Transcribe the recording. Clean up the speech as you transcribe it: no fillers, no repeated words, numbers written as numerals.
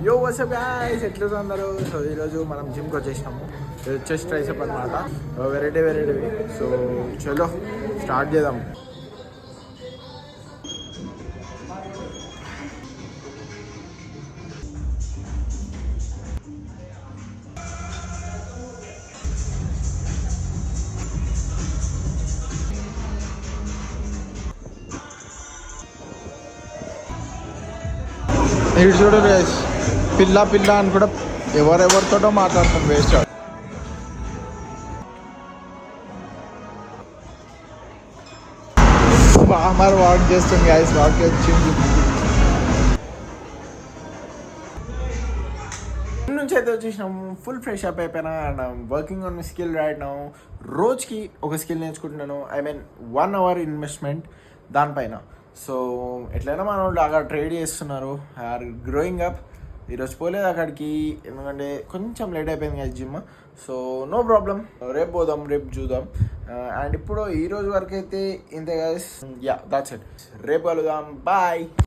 యో WhatsApp guys, ఎట్లా అందరూ? సో ఈరోజు మనం జిమ్కి వచ్చేసినాము. చెస్ట్ ట్రైసెప్ అనమాట, వెరైటీ. సో చలో స్టార్ట్ చేద్దాం. ఇటు చూడు గైస్, పిల్ల అని కూడా ఎవరెవరితోటో మాట్లాడుతాం వేస్ట్. బాగా వాక్ చేస్తుంది గైస్, వాక్ వచ్చింది నుంచి అయితే వచ్చేసినాం. ఫుల్ ఫ్రెష్ అప్ అయిపోయినా and working on my skill right now. రోజుకి ఒక స్కిల్ నేర్చుకుంటున్నాను. ఐ మీన్ 1 hour ఇన్వెస్ట్మెంట్ దానిపైన. సో ఎట్లయినా మన వాళ్ళు అక్కడ ట్రేడ్ చేస్తున్నారు, ఆర్ గ్రోయింగ్ అప్. ఈరోజు పోలేదు అక్కడికి, ఎందుకంటే కొంచెం లేట్ అయిపోయింది కదా జిమ్. సో నో ప్రాబ్లం, రేపు పోదాం, రేపు చూద్దాం. అండ్ ఇప్పుడు ఈరోజు వరకు అయితే ఇంతే గైస్. Yeah, that's it. రేపు కలుద్దాం, బాయ్.